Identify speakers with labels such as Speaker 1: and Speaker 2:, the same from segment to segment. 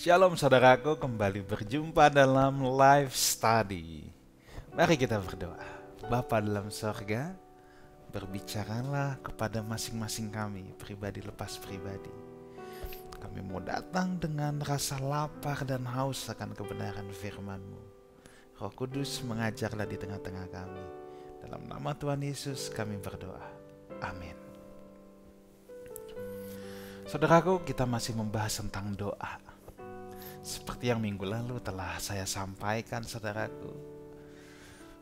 Speaker 1: Shalom saudaraku, kembali berjumpa dalam live study. Mari kita berdoa. Bapa dalam sorga, berbicaralah kepada masing-masing kami, pribadi lepas pribadi. Kami mau datang dengan rasa lapar dan haus akan kebenaran firman-Mu. Roh Kudus mengajarlah di tengah-tengah kami. Dalam nama Tuhan Yesus kami berdoa. Amin. Saudaraku, kita masih membahas tentang doa. Seperti yang minggu lalu telah saya sampaikan saudaraku,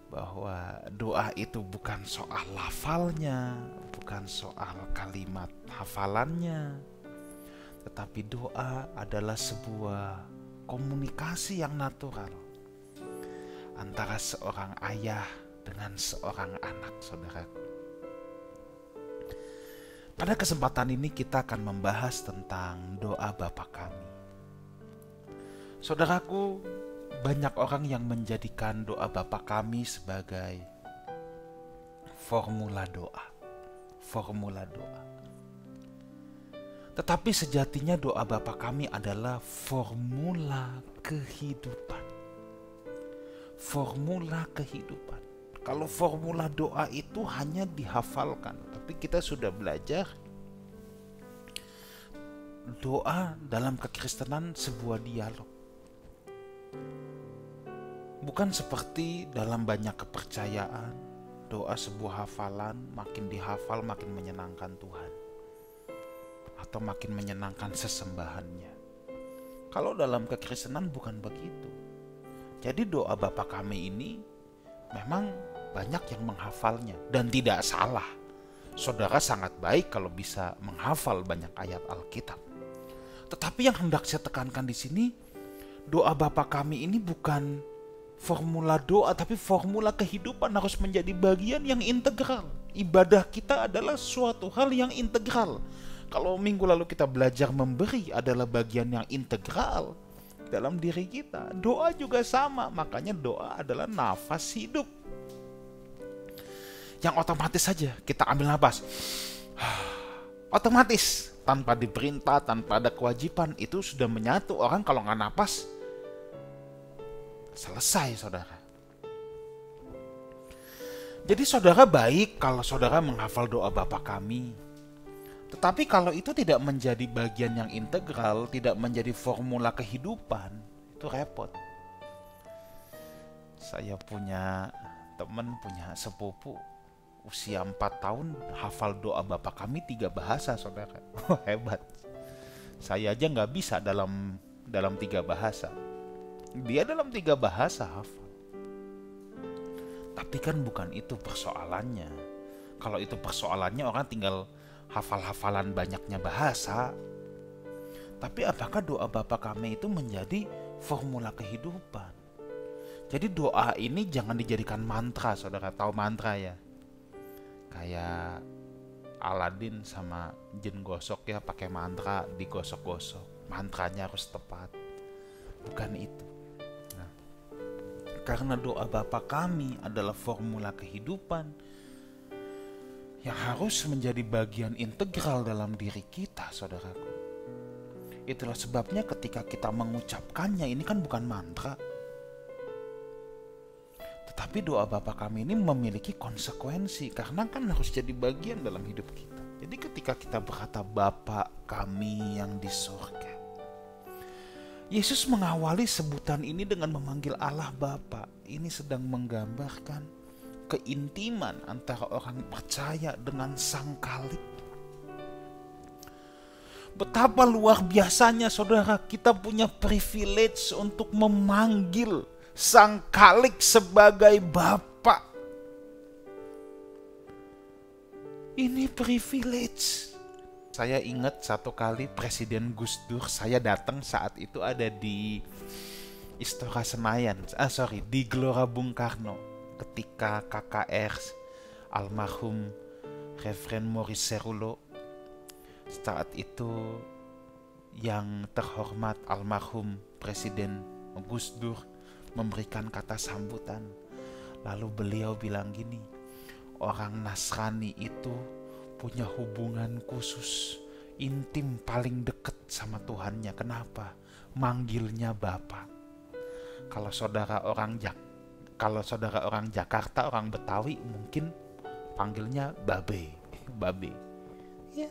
Speaker 1: bahwa doa itu bukan soal lafalnya, bukan soal kalimat hafalannya, tetapi doa adalah sebuah komunikasi yang natural antara seorang ayah dengan seorang anak, saudaraku. Pada kesempatan ini kita akan membahas tentang doa Bapa kami. Saudaraku, banyak orang yang menjadikan doa Bapa kami sebagai formula doa. Formula doa. Tetapi sejatinya doa Bapa kami adalah formula kehidupan. Formula kehidupan. Kalau formula doa itu hanya dihafalkan, tapi kita sudah belajar doa dalam kekristenan sebuah dialog. Bukan seperti dalam banyak kepercayaan, doa sebuah hafalan, makin dihafal makin menyenangkan Tuhan, atau makin menyenangkan sesembahannya. Kalau dalam kekristenan bukan begitu. Jadi doa Bapa kami ini memang banyak yang menghafalnya, dan tidak salah. Saudara sangat baik kalau bisa menghafal banyak ayat Alkitab. Tetapi yang hendak saya tekankan di sini, doa Bapa kami ini bukan formula doa, tapi formula kehidupan, harus menjadi bagian yang integral. Ibadah kita adalah suatu hal yang integral. Kalau minggu lalu kita belajar memberi adalah bagian yang integral dalam diri kita, doa juga sama. Makanya doa adalah nafas hidup yang otomatis saja kita ambil nafas. Otomatis, tanpa diperintah, tanpa ada kewajiban, itu sudah menyatu. Orang kalau nggak napas, selesai saudara. Jadi saudara baik kalau saudara menghafal doa Bapa kami. Tetapi kalau itu tidak menjadi bagian yang integral, tidak menjadi formula kehidupan, itu repot. Saya punya teman, punya sepupu, usia 4 tahun hafal doa Bapa kami 3 bahasa saudara. Hebat. Saya aja nggak bisa dalam 3 bahasa. Dia dalam 3 bahasa hafal. Tapi kan bukan itu persoalannya. Kalau itu persoalannya, orang tinggal hafal-hafalan banyaknya bahasa. Tapi apakah doa Bapa kami itu menjadi formula kehidupan? Jadi doa ini jangan dijadikan mantra. Saudara tahu mantra ya? Kayak Aladin sama jin gosok ya, pakai mantra, digosok-gosok. Mantranya harus tepat. Bukan itu. Karena doa Bapa kami adalah formula kehidupan yang harus menjadi bagian integral dalam diri kita, saudaraku. Itulah sebabnya ketika kita mengucapkannya, ini kan bukan mantra. Tetapi doa Bapa kami ini memiliki konsekuensi, karena kan harus jadi bagian dalam hidup kita. Jadi ketika kita berkata Bapa kami yang di surga, Yesus mengawali sebutan ini dengan memanggil Allah Bapa. Ini sedang menggambarkan keintiman antara orang percaya dengan Sang Khalik. Betapa luar biasanya saudara, kita punya privilege untuk memanggil Sang Khalik sebagai Bapa. Ini privilege. Saya ingat satu kali Presiden Gus Dur, saya datang saat itu ada di Istora Senayan, di Gelora Bung Karno, ketika KKR almarhum Reverend Maurice Serulo. Saat itu yang terhormat almarhum Presiden Gus Dur memberikan kata sambutan. Lalu beliau bilang gini, orang Nasrani itu punya hubungan khusus, intim, paling dekat sama Tuhannya. Kenapa? Manggilnya Bapa. Kalau saudara orang Jakarta, orang Betawi, mungkin panggilnya Babe. Babe. Ya.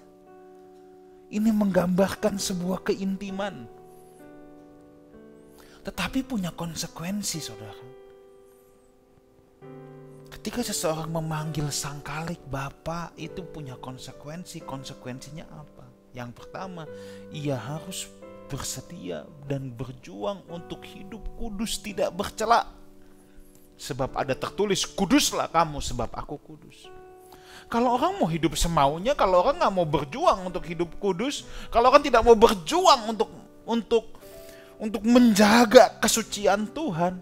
Speaker 1: Ini menggambarkan sebuah keintiman. Tetapi punya konsekuensi, saudara. Ketika seseorang memanggil sang Khalik Bapa, itu punya konsekuensi. Konsekuensinya apa? Yang pertama, ia harus bersedia dan berjuang untuk hidup kudus, tidak bercela. Sebab ada tertulis, kuduslah kamu sebab aku kudus. Kalau orang mau hidup semaunya, kalau orang gak mau berjuang untuk hidup kudus, kalau orang tidak mau berjuang untuk menjaga kesucian Tuhan,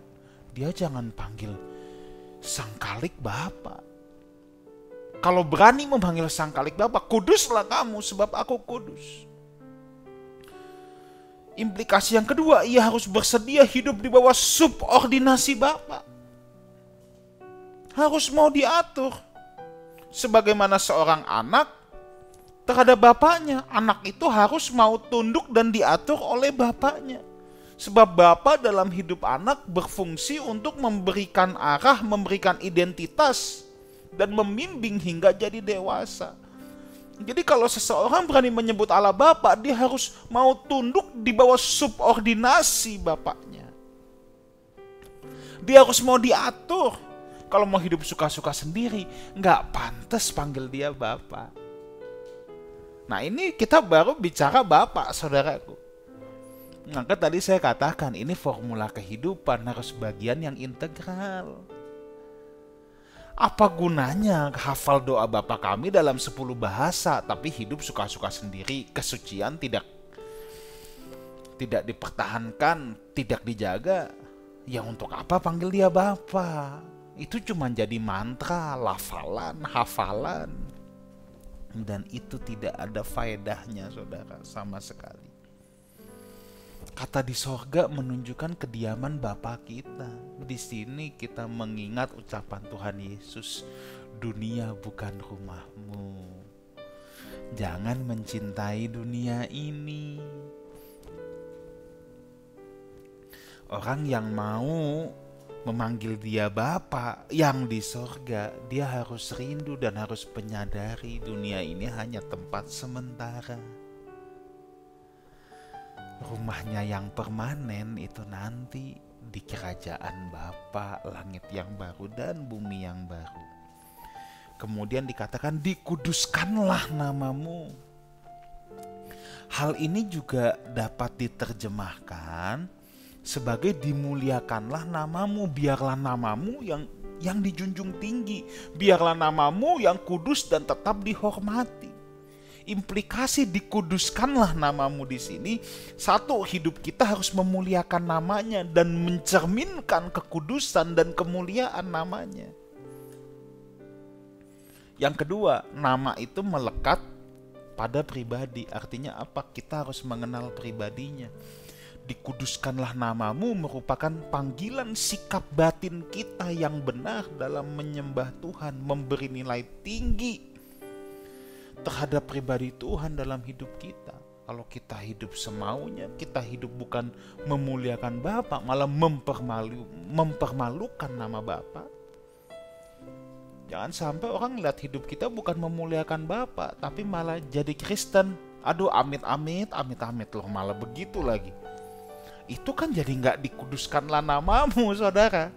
Speaker 1: dia jangan panggil sang Khalik Bapa. Kalau berani memanggil sang Khalik Bapa, kuduslah kamu sebab aku kudus. Implikasi yang kedua, ia harus bersedia hidup di bawah subordinasi Bapa. Harus mau diatur. Sebagaimana seorang anak terhadap bapaknya, anak itu harus mau tunduk dan diatur oleh bapaknya. Sebab bapa dalam hidup anak berfungsi untuk memberikan arah, memberikan identitas, dan membimbing hingga jadi dewasa. Jadi kalau seseorang berani menyebut Allah Bapa, dia harus mau tunduk di bawah subordinasi bapaknya. Dia harus mau diatur. Kalau mau hidup suka-suka sendiri, nggak pantas panggil dia Bapa. Nah, ini kita baru bicara Bapak, saudaraku. Maka tadi saya katakan, ini formula kehidupan harus bagian yang integral. Apa gunanya hafal doa Bapa kami dalam 10 bahasa, tapi hidup suka-suka sendiri, kesucian tidak dipertahankan, tidak dijaga? Ya untuk apa panggil dia Bapa? Itu cuma jadi mantra, hafalan. Dan itu tidak ada faedahnya, saudara, sama sekali. Kata di sorga menunjukkan kediaman Bapa kita. Di sini kita mengingat ucapan Tuhan Yesus, dunia bukan rumahmu. Jangan mencintai dunia ini. Orang yang mau memanggil dia Bapa yang di sorga, dia harus rindu dan harus menyadari dunia ini hanya tempat sementara. Rumahnya yang permanen itu nanti di kerajaan Bapa, langit yang baru dan bumi yang baru. Kemudian dikatakan dikuduskanlah namamu. Hal ini juga dapat diterjemahkan sebagai dimuliakanlah namamu, biarlah namamu yang dijunjung tinggi, biarlah namamu yang kudus dan tetap dihormati. Implikasi dikuduskanlah namamu di sini, satu, hidup kita harus memuliakan namanya dan mencerminkan kekudusan dan kemuliaan namanya. Yang kedua, nama itu melekat pada pribadi. Artinya apa? Kita harus mengenal pribadinya. Dikuduskanlah namamu merupakan panggilan sikap batin kita yang benar dalam menyembah Tuhan, memberi nilai tinggi terhadap pribadi Tuhan dalam hidup kita. Kalau kita hidup semaunya, kita hidup bukan memuliakan Bapa, malah mempermalukan nama Bapa. Jangan sampai orang lihat hidup kita bukan memuliakan Bapa, tapi malah jadi Kristen. Aduh, amit-amit loh, malah begitu lagi. Itu kan jadi nggak dikuduskanlah namamu, saudara.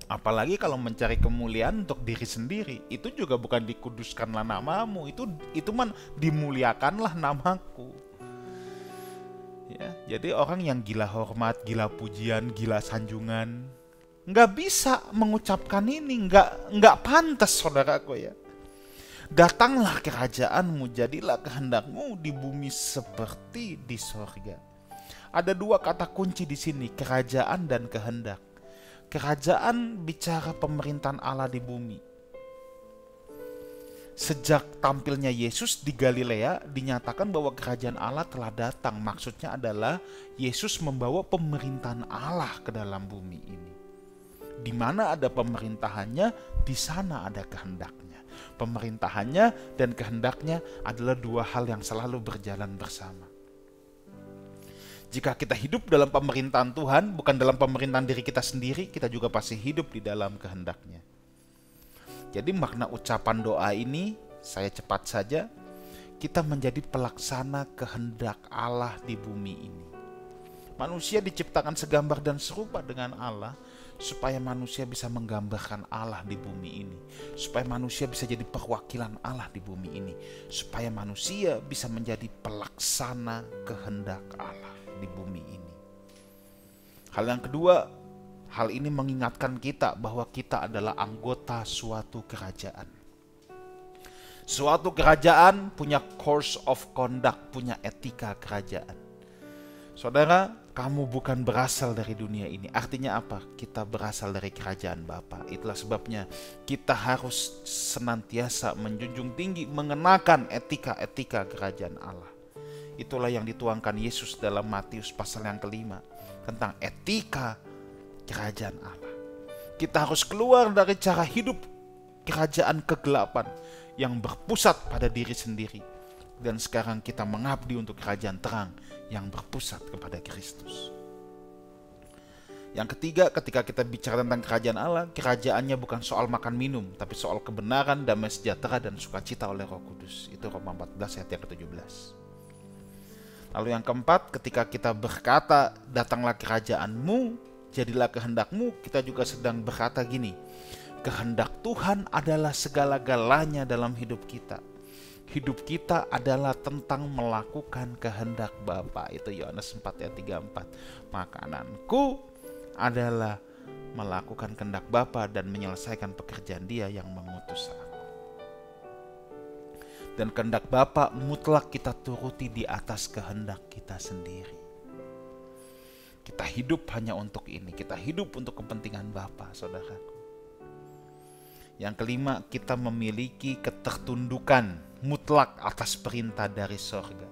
Speaker 1: Apalagi kalau mencari kemuliaan untuk diri sendiri, itu juga bukan dikuduskanlah namamu, itu man dimuliakanlah namaku. Ya, jadi orang yang gila hormat, gila pujian, gila sanjungan, nggak bisa mengucapkan ini, nggak pantas, saudaraku ya. Datanglah kerajaanmu, jadilah kehendakmu di bumi seperti di sorga. Ada dua kata kunci di sini, kerajaan dan kehendak. Kerajaan bicara pemerintahan Allah di bumi. Sejak tampilnya Yesus di Galilea, dinyatakan bahwa kerajaan Allah telah datang. Maksudnya adalah Yesus membawa pemerintahan Allah ke dalam bumi ini. Di mana ada pemerintahannya, di sana ada kehendaknya. Pemerintahannya dan kehendaknya adalah dua hal yang selalu berjalan bersama. Jika kita hidup dalam pemerintahan Tuhan, bukan dalam pemerintahan diri kita sendiri, kita juga pasti hidup di dalam kehendaknya. Jadi makna ucapan doa ini, saya cepat saja, kita menjadi pelaksana kehendak Allah di bumi ini. Manusia diciptakan segambar dan serupa dengan Allah, supaya manusia bisa menggambarkan Allah di bumi ini, supaya manusia bisa jadi perwakilan Allah di bumi ini, supaya manusia bisa menjadi pelaksana kehendak Allah di bumi ini. Hal yang kedua, hal ini mengingatkan kita bahwa kita adalah anggota suatu kerajaan. Suatu kerajaan punya course of conduct, punya etika kerajaan. Saudara, kamu bukan berasal dari dunia ini. Artinya apa? Kita berasal dari kerajaan Bapa. Itulah sebabnya kita harus senantiasa menjunjung tinggi, mengenakan etika-etika kerajaan Allah. Itulah yang dituangkan Yesus dalam Matius pasal yang kelima, tentang etika kerajaan Allah. Kita harus keluar dari cara hidup kerajaan kegelapan yang berpusat pada diri sendiri, dan sekarang kita mengabdi untuk kerajaan terang yang berpusat kepada Kristus. Yang ketiga, ketika kita bicara tentang kerajaan Allah, kerajaannya bukan soal makan minum, tapi soal kebenaran, damai sejahtera, dan sukacita oleh Roh Kudus. Itu Roma 14 ayat yang ke-17. Lalu yang keempat, ketika kita berkata, datanglah kerajaanmu, jadilah kehendakmu, kita juga sedang berkata gini, kehendak Tuhan adalah segala-galanya dalam hidup kita. Hidup kita adalah tentang melakukan kehendak Bapa. Itu Yohanes 4 ayat 34. Makananku adalah melakukan kehendak Bapa dan menyelesaikan pekerjaan Dia yang mengutus aku. Dan kehendak Bapa mutlak kita turuti di atas kehendak kita sendiri. Kita hidup hanya untuk ini. Kita hidup untuk kepentingan Bapa, saudaraku. Yang kelima, kita memiliki ketertundukan mutlak atas perintah dari sorga.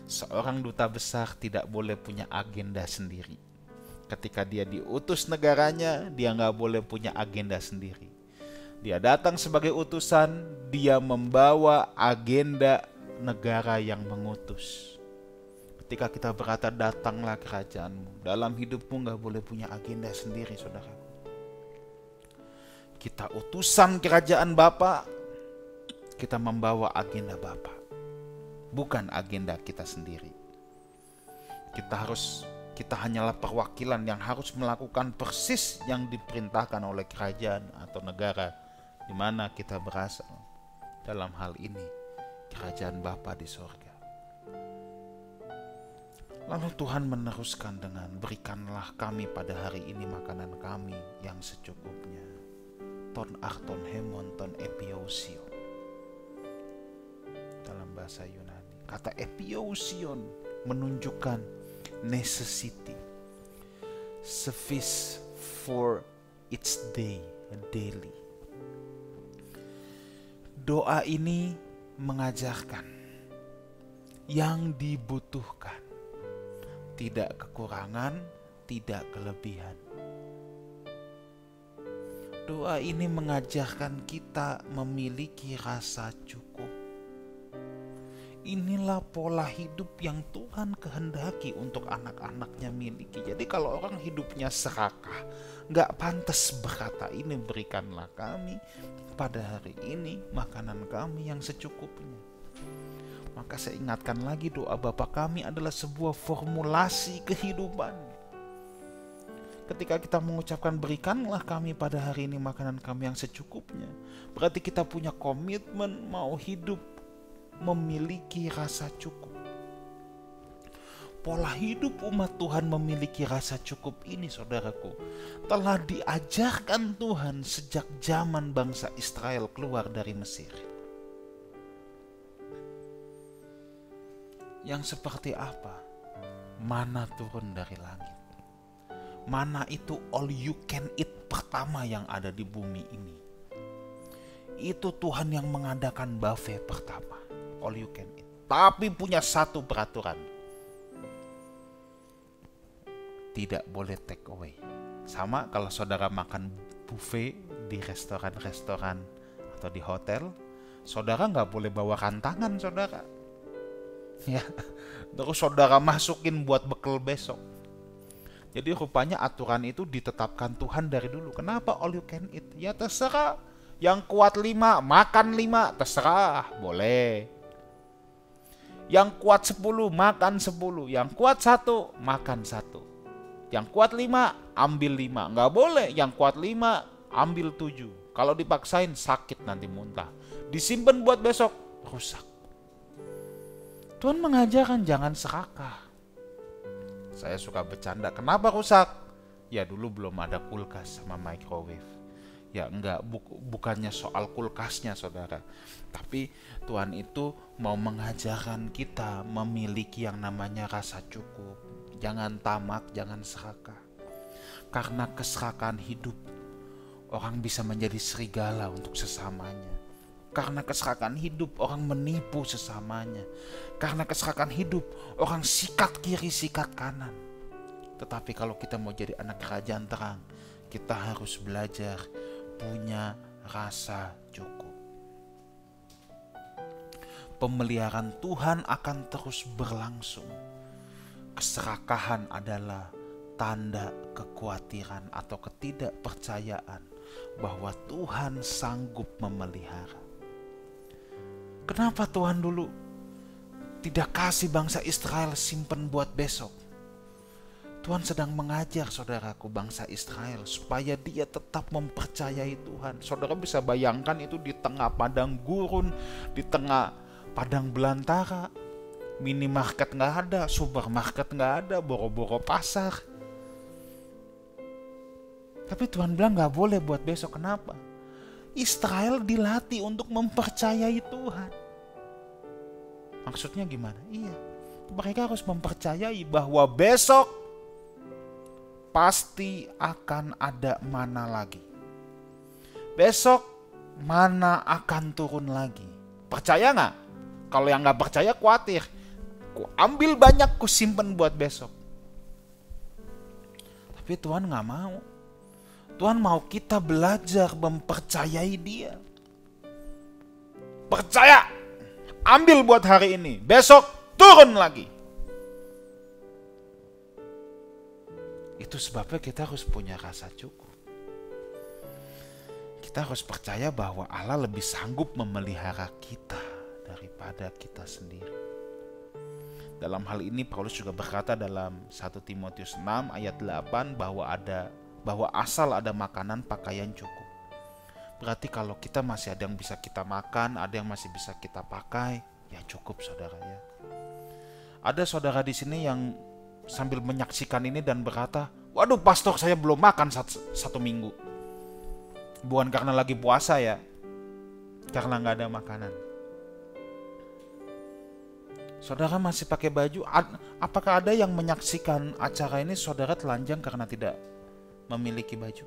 Speaker 1: Seorang duta besar tidak boleh punya agenda sendiri. Ketika dia diutus negaranya, dia nggak boleh punya agenda sendiri. Dia datang sebagai utusan, dia membawa agenda negara yang mengutus. Ketika kita berkata datanglah kerajaanmu, dalam hidupmu gak boleh punya agenda sendiri, saudara. Kita utusan kerajaan Bapa, kita membawa agenda Bapa, bukan agenda kita sendiri. Kita hanyalah perwakilan yang harus melakukan persis yang diperintahkan oleh kerajaan atau negara di mana kita berasal. Dalam hal ini, kerajaan Bapa di sorga. Lalu Tuhan meneruskan dengan, berikanlah kami pada hari ini makanan kami yang secukupnya. Ton arton hemon ton epiosio. Dalam bahasa Yunani, kata epiosion menunjukkan necessity, suffice for its day, daily. Doa ini mengajarkan yang dibutuhkan, tidak kekurangan, tidak kelebihan. Doa ini mengajarkan kita memiliki rasa cukup. Inilah pola hidup yang Tuhan kehendaki untuk anak-anaknya miliki. Jadi kalau orang hidupnya serakah, gak pantas berkata, ini berikanlah kami pada hari ini makanan kami yang secukupnya. Maka saya ingatkan lagi, doa Bapa kami adalah sebuah formulasi kehidupan. Ketika kita mengucapkan berikanlah kami pada hari ini makanan kami yang secukupnya, berarti kita punya komitmen mau hidup memiliki rasa cukup. Pola hidup umat Tuhan memiliki rasa cukup ini, saudaraku, telah diajarkan Tuhan sejak zaman bangsa Israel keluar dari Mesir. Yang seperti apa? Mana turun dari langit. Mana itu all you can eat pertama yang ada di bumi ini. Itu Tuhan yang mengadakan buffet pertama. All you can eat. Tapi punya satu peraturan. Tidak boleh take away. Sama kalau saudara makan buffet di restoran-restoran atau di hotel, saudara nggak boleh bawa rantangan saudara. Ya, terus saudara masukin buat bekal besok. Jadi rupanya aturan itu ditetapkan Tuhan dari dulu. Kenapa all you can eat? Ya terserah. Yang kuat 5, makan 5, terserah, boleh. Yang kuat 10, makan 10. Yang kuat 1, makan 1. Yang kuat 5, ambil 5. Nggak boleh, yang kuat 5, ambil 7. Kalau dipaksain sakit nanti muntah. Disimpan buat besok, rusak. Tuhan mengajarkan jangan serakah. Saya suka bercanda, kenapa rusak? Ya dulu belum ada kulkas sama microwave. Ya enggak, bukannya soal kulkasnya saudara. Tapi Tuhan itu mau mengajarkan kita memiliki yang namanya rasa cukup. Jangan tamak, jangan serakah. Karena keserakahan hidup, orang bisa menjadi serigala untuk sesamanya. Karena keserakahan hidup, orang menipu sesamanya. Karena keserakahan hidup, orang sikat kiri, sikat kanan. Tetapi kalau kita mau jadi anak kerajaan terang, kita harus belajar punya rasa cukup. Pemeliharaan Tuhan akan terus berlangsung. Keserakahan adalah tanda kekhawatiran atau ketidakpercayaan bahwa Tuhan sanggup memelihara. Kenapa Tuhan dulu tidak kasih bangsa Israel simpen buat besok? Tuhan sedang mengajar saudaraku bangsa Israel supaya dia tetap mempercayai Tuhan. Saudara bisa bayangkan itu di tengah padang gurun, di tengah padang belantara, minimarket nggak ada, supermarket nggak ada, boro-boro pasar. Tapi Tuhan bilang nggak boleh buat besok. Kenapa? Israel dilatih untuk mempercayai Tuhan. Maksudnya gimana? Iya, mereka harus mempercayai bahwa besok pasti akan ada mana lagi. Besok mana akan turun lagi. Percaya nggak? Kalau yang nggak percaya khawatir. Ku ambil banyak, ku simpen buat besok. Tapi Tuhan nggak mau. Tuhan mau kita belajar mempercayai Dia. Percaya, ambil buat hari ini, besok turun lagi. Itu sebabnya kita harus punya rasa cukup. Kita harus percaya bahwa Allah lebih sanggup memelihara kita daripada kita sendiri. Dalam hal ini Paulus juga berkata dalam 1 Timotius 6 ayat 8 bahwa asal ada makanan, pakaian cukup. Berarti kalau kita masih ada yang bisa kita makan, ada yang masih bisa kita pakai, ya cukup saudara ya. Ada saudara di sini yang sambil menyaksikan ini dan berkata, waduh pastor saya belum makan satu minggu. Bukan karena lagi puasa ya, karena gak ada makanan. Saudara masih pakai baju, apakah ada yang menyaksikan acara ini saudara telanjang karena tidak memiliki baju?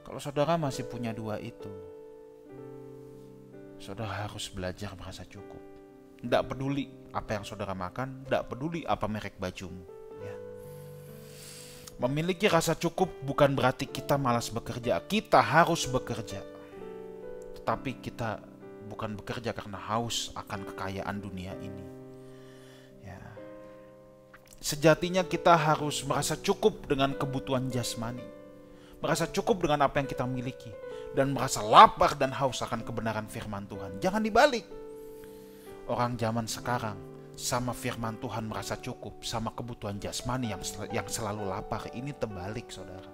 Speaker 1: Kalau saudara masih punya dua itu, saudara harus belajar merasa cukup. Tidak peduli apa yang saudara makan, tidak peduli apa merek bajumu. Ya. Memiliki rasa cukup bukan berarti kita malas bekerja. Kita harus bekerja. Tetapi kita bukan bekerja karena haus akan kekayaan dunia ini. Ya. Sejatinya kita harus merasa cukup dengan kebutuhan jasmani. Merasa cukup dengan apa yang kita miliki. Dan merasa lapar dan haus akan kebenaran firman Tuhan. Jangan dibalik. Orang zaman sekarang sama firman Tuhan merasa cukup, sama kebutuhan jasmani yang selalu lapar. Ini terbalik saudara.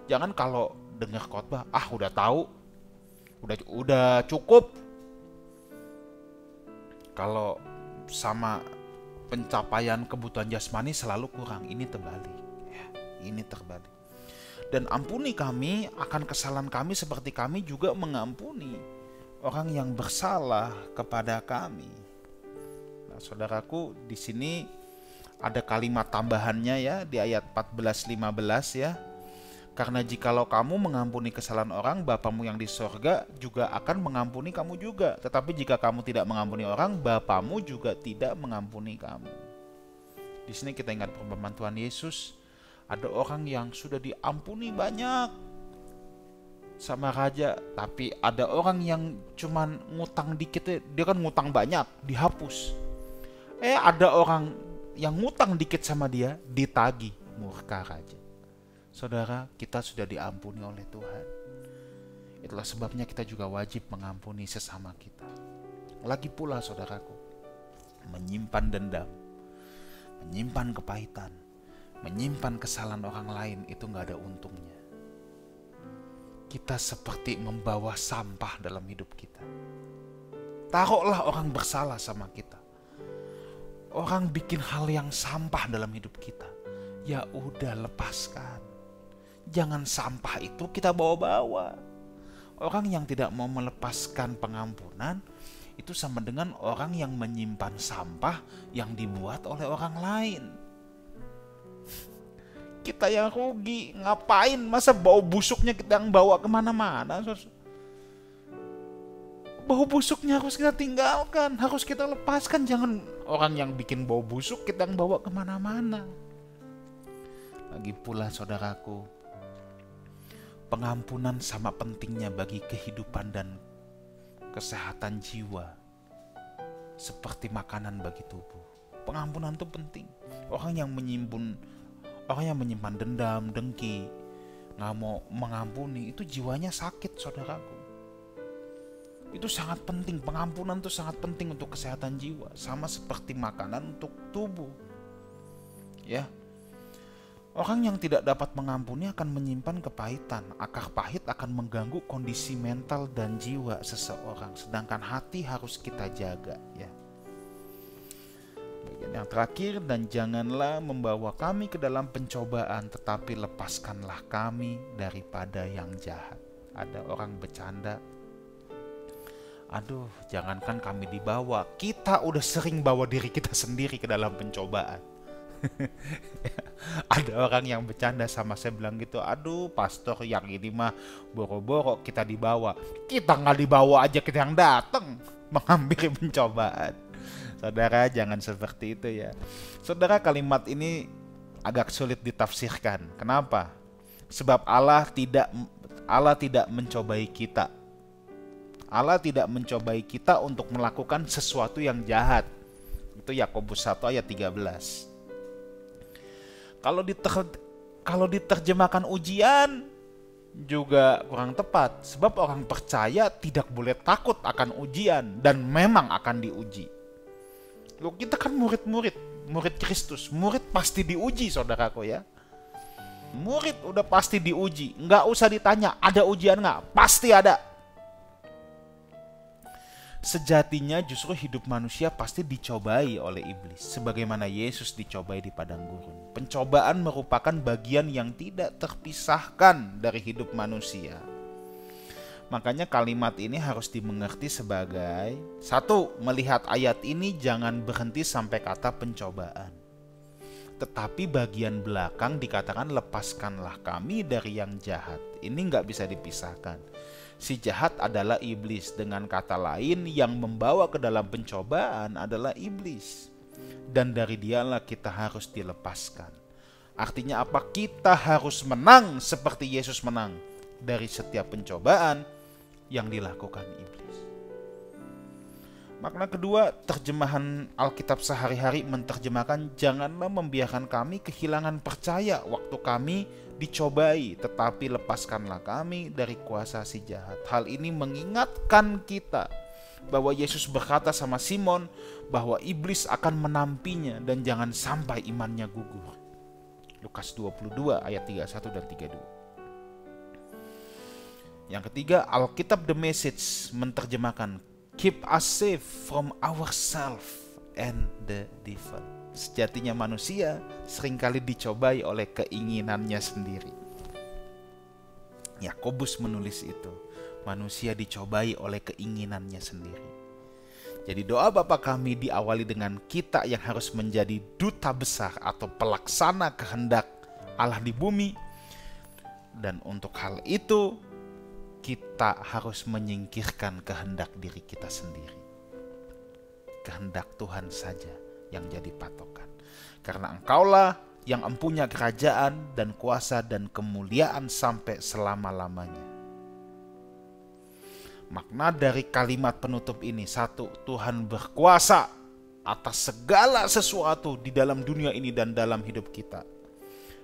Speaker 1: Jangan kalau dengar khotbah, udah tahu, udah cukup. Kalau sama pencapaian kebutuhan jasmani selalu kurang. Ini terbalik. Ya, ini terbalik. Dan ampuni kami akan kesalahan kami seperti kami juga mengampuni orang yang bersalah kepada kami. Nah, saudaraku, di sini ada kalimat tambahannya ya di ayat 14-15 ya. Karena jikalau kamu mengampuni kesalahan orang, Bapamu yang di sorga juga akan mengampuni kamu juga. Tetapi jika kamu tidak mengampuni orang, Bapamu juga tidak mengampuni kamu. Di sini kita ingat perumpamaan Tuhan Yesus. Ada orang yang sudah diampuni banyak, sama raja, tapi ada orang yang cuman ngutang dikit, dia kan ngutang banyak, dihapus. Ada orang yang ngutang dikit sama dia, ditagih, murka raja. Saudara, kita sudah diampuni oleh Tuhan. Itulah sebabnya kita juga wajib mengampuni sesama kita. Lagi pula saudaraku, menyimpan dendam, menyimpan kepahitan, menyimpan kesalahan orang lain itu gak ada untungnya. Kita seperti membawa sampah dalam hidup kita. Taruhlah orang bersalah sama kita, orang bikin hal yang sampah dalam hidup kita, ya udah lepaskan. Jangan sampah itu kita bawa-bawa. Orang yang tidak mau melepaskan pengampunan itu sama dengan orang yang menyimpan sampah yang dibuat oleh orang lain. Kita yang rugi, ngapain? Masa bau busuknya kita yang bawa kemana-mana? Bau busuknya harus kita tinggalkan, harus kita lepaskan. Jangan orang yang bikin bau busuk kita yang bawa kemana-mana. Lagi pula saudaraku, pengampunan sama pentingnya bagi kehidupan dan kesehatan jiwa, seperti makanan bagi tubuh. Pengampunan itu penting. Orang yang menyimpan dendam, dengki, gak mau mengampuni, itu jiwanya sakit saudaraku. Itu sangat penting, pengampunan itu sangat penting untuk kesehatan jiwa, sama seperti makanan untuk tubuh. Ya, orang yang tidak dapat mengampuni akan menyimpan kepahitan. Akar pahit akan mengganggu kondisi mental dan jiwa seseorang, sedangkan hati harus kita jaga. Ya. Yang terakhir, dan janganlah membawa kami ke dalam pencobaan, tetapi lepaskanlah kami daripada yang jahat. Ada orang bercanda, aduh jangankan kami dibawa, kita udah sering bawa diri kita sendiri ke dalam pencobaan. Ada orang yang bercanda sama saya bilang gitu, aduh pastor yang ini mah boro-boro kita dibawa. Kita gak dibawa aja, kita yang datang mengambil pencobaan. Saudara, jangan seperti itu ya. Saudara, kalimat ini agak sulit ditafsirkan. Kenapa? Sebab Allah tidak mencobai kita. Allah tidak mencobai kita untuk melakukan sesuatu yang jahat. Itu Yakobus 1 ayat 13. Kalau diterjemahkan ujian juga kurang tepat. Sebab orang percaya tidak boleh takut akan ujian dan memang akan diuji. Loh, kita kan murid Kristus, murid pasti diuji saudaraku ya. Murid udah pasti diuji, nggak usah ditanya ada ujian nggak, pasti ada. Sejatinya justru hidup manusia pasti dicobai oleh iblis, sebagaimana Yesus dicobai di padang gurun. Pencobaan merupakan bagian yang tidak terpisahkan dari hidup manusia. Makanya kalimat ini harus dimengerti sebagai, satu, melihat ayat ini jangan berhenti sampai kata pencobaan. Tetapi bagian belakang dikatakan lepaskanlah kami dari yang jahat. Ini nggak bisa dipisahkan. Si jahat adalah iblis. Dengan kata lain, yang membawa ke dalam pencobaan adalah iblis. Dan dari dialah kita harus dilepaskan. Artinya apa? Kita harus menang seperti Yesus menang dari setiap pencobaan yang dilakukan iblis. Makna kedua, terjemahan Alkitab sehari-hari menerjemahkan, janganlah membiarkan kami kehilangan percaya waktu kami dicobai, tetapi lepaskanlah kami dari kuasa si jahat. Hal ini mengingatkan kita bahwa Yesus berkata sama Simon bahwa iblis akan menampinya dan jangan sampai imannya gugur. Lukas 22 ayat 31 dan 32. Yang ketiga, Alkitab The Message menerjemahkan, keep us safe from ourselves and the devil. Sejatinya manusia seringkali dicobai oleh keinginannya sendiri. Yakobus menulis itu, manusia dicobai oleh keinginannya sendiri. Jadi doa Bapa kami diawali dengan kita yang harus menjadi duta besar atau pelaksana kehendak Allah di bumi. Dan untuk hal itu, kita harus menyingkirkan kehendak diri kita sendiri. Kehendak Tuhan saja yang jadi patokan. Karena Engkaulah yang empunya kerajaan dan kuasa dan kemuliaan sampai selama-lamanya. Makna dari kalimat penutup ini, satu, Tuhan berkuasa atas segala sesuatu di dalam dunia ini dan dalam hidup kita.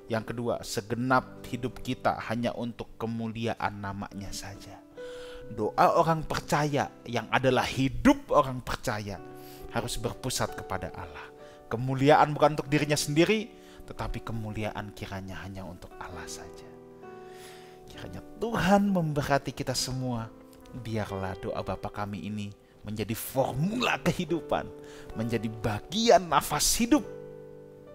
Speaker 1: Yang kedua, segenap hidup kita hanya untuk kemuliaan namanya saja. Doa orang percaya yang adalah hidup orang percaya harus berpusat kepada Allah. Kemuliaan bukan untuk dirinya sendiri, tetapi kemuliaan kiranya hanya untuk Allah saja. Kiranya Tuhan memberkati kita semua. Biarlah doa Bapa kami ini menjadi formula kehidupan, menjadi bagian nafas hidup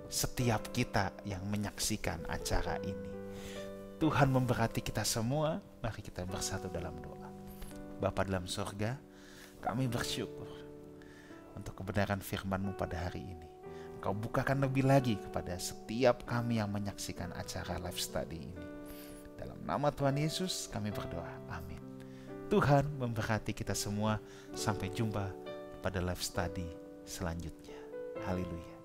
Speaker 1: setiap kita yang menyaksikan acara ini. Tuhan memberkati kita semua. Mari kita bersatu dalam doa. Bapa dalam surga, kami bersyukur untuk kebenaran firman-Mu pada hari ini. Engkau bukakan lebih lagi kepada setiap kami yang menyaksikan acara live study ini. Dalam nama Tuhan Yesus kami berdoa. Amin. Tuhan memberkati kita semua. Sampai jumpa pada live study selanjutnya. Haleluya.